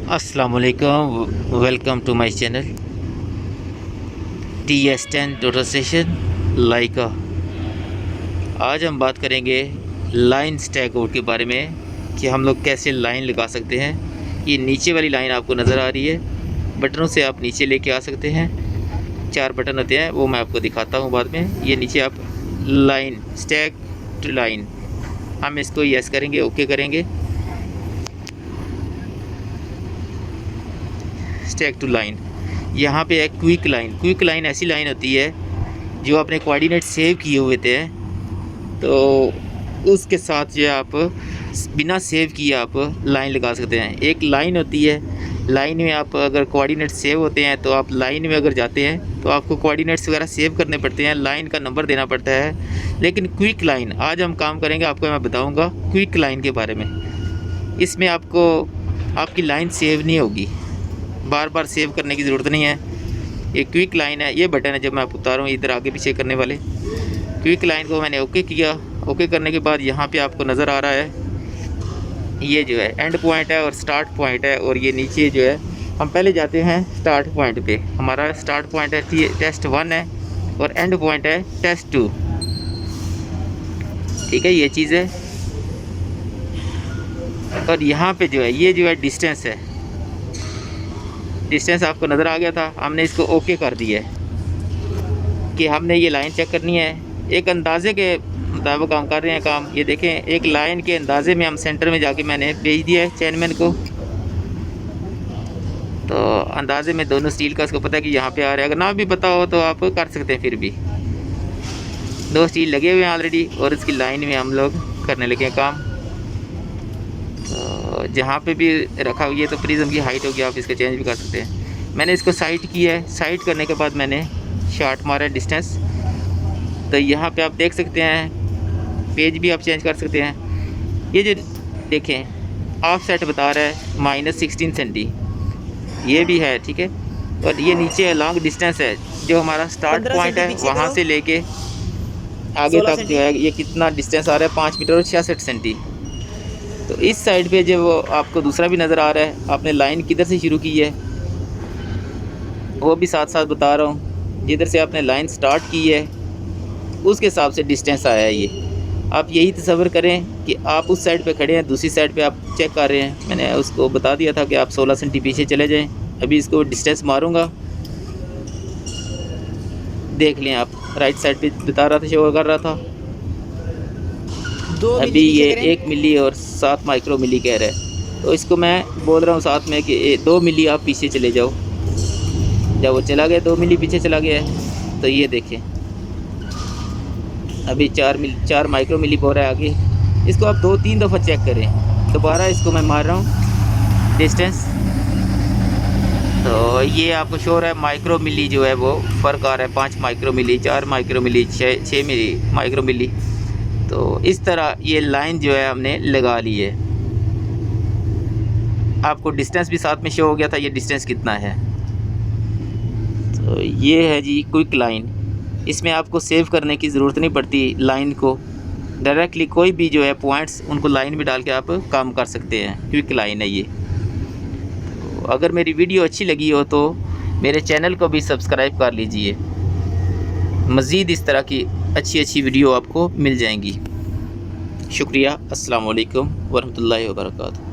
अस्सलामुअलैकुम, welcome to my channel TS10 total station लाइका। आज हम बात करेंगे लाइन स्टैक आउट के बारे में कि हम लोग कैसे लाइन लगा सकते हैं। ये नीचे वाली लाइन आपको नज़र आ रही है, बटनों से आप नीचे लेके आ सकते हैं। 4 बटन होते हैं, वो मैं आपको दिखाता हूँ बाद में। ये नीचे आप लाइन स्टैक टू लाइन, हम इसको यस करेंगे, ओके करेंगे। स्टैक टू लाइन, यहाँ पे है क्विक लाइन। क्विक लाइन ऐसी लाइन होती है जो आपने कोऑर्डिनेट सेव किए हुए थे, तो उसके साथ जो आप बिना सेव किए आप लाइन लगा सकते हैं। एक लाइन होती है, लाइन में आप अगर कोऑर्डिनेट सेव होते हैं तो आप लाइन में अगर जाते हैं तो आपको कोऑर्डिनेट्स वगैरह सेव करने पड़ते हैं, लाइन का नंबर देना पड़ता है। लेकिन क्विक लाइन आज हम काम करेंगे, आपको मैं बताऊंगा क्विक लाइन के बारे में। इसमें आपको आपकी लाइन सेव नहीं होगी, बार बार सेव करने की ज़रूरत नहीं है। ये क्विक लाइन है, ये बटन है जब मैं आपको बता रहा हूँ इधर आगे पीछे करने वाले। क्विक लाइन को मैंने ओके किया। ओके करने के बाद यहाँ पे आपको नज़र आ रहा है, ये जो है एंड पॉइंट है और स्टार्ट पॉइंट है। और ये नीचे जो है, हम पहले जाते हैं स्टार्ट पॉइंट पे। हमारा स्टार्ट पॉइंट है टेस्ट 1 है और एंड पॉइंट है टेस्ट 2। ठीक है, ये चीज़ है। और यहाँ पे जो है, ये जो है डिस्टेंस है, डिस्टेंस आपको नज़र आ गया था। हमने इसको ओके कर दिया है कि हमने ये लाइन चेक करनी है। एक अंदाजे के मुताबिक हम कर रहे हैं काम। ये देखें, एक लाइन के अंदाजे में हम सेंटर में जाके मैंने भेज दिया है चेनमैन को। तो अंदाजे में दोनों स्टील का उसको पता है कि यहाँ पे आ रहा है। अगर ना भी पता हो तो आप कर सकते हैं। फिर भी 2 स्टील लगे हुए हैं ऑलरेडी और इसकी लाइन में हम लोग करने लगे हैं काम। तो जहाँ पे भी रखा हुआ है तो प्रिज्म की हाइट होगी, आप इसका चेंज भी कर सकते हैं। मैंने इसको साइट किया है, साइट करने के बाद मैंने शॉर्ट मारा है डिस्टेंस। तो यहाँ पे आप देख सकते हैं, पेज भी आप चेंज कर सकते हैं। ये जो देखें ऑफ सेट बता रहा है -16 सेंटी, ये भी है ठीक है। और ये नीचे लॉन्ग डिस्टेंस है, जो हमारा स्टार्ट पॉइंट है वहाँ से लेके आगे तक जो है ये कितना डिस्टेंस आ रहा है, 5 मीटर और 66 सेंटी। तो इस साइड पे जो आपको दूसरा भी नज़र आ रहा है, आपने लाइन किधर से शुरू की है वो भी साथ साथ बता रहा हूँ। जिधर से आपने लाइन स्टार्ट की है उसके हिसाब से डिस्टेंस आया है ये। आप यही तसव्वुर करें कि आप उस साइड पे खड़े हैं, दूसरी साइड पे आप चेक कर रहे हैं। मैंने उसको बता दिया था कि आप 16 सेंटी पीछे चले जाएं। अभी इसको डिस्टेंस मारूंगा, देख लें आप। राइट साइड पे बता रहा था, शो कर रहा था। अभी ये 1 मिली और 7 माइक्रो मिली कह रहा है। तो इसको मैं बोल रहा हूँ साथ में कि 2 मिली आप पीछे चले जाओ। जब वो चला गया, 2 मिली पीछे चला गया है, तो ये देखें अभी 4 माइक्रो मिली हो रहा है आगे। इसको आप 2-3 दफ़ा चेक करें। दोबारा इसको मैं मार रहा हूँ डिस्टेंस, तो ये आपको शो रहा है माइक्रो मिली जो है वो फ़र्क आ रहा है। 5 माइक्रो मिली, 4 माइक्रो मिली, 6 मिली माइक्रो मिली। तो इस तरह ये लाइन जो है हमने लगा ली है। आपको डिस्टेंस भी साथ में शो हो गया था, ये डिस्टेंस कितना है। तो ये है जी क्विक लाइन। इसमें आपको सेव करने की ज़रूरत नहीं पड़ती लाइन को, डायरेक्टली कोई भी जो है पॉइंट्स उनको लाइन में डाल के आप काम कर सकते हैं। क्विक लाइन है ये। तो अगर मेरी वीडियो अच्छी लगी हो तो मेरे चैनल को भी सब्सक्राइब कर लीजिए। मज़ीद इस तरह की अच्छी वीडियो आपको मिल जाएंगी। शुक्रिया। अस्सलाम वालेकुम वरहमतुल्लाहि वबरकातुहू।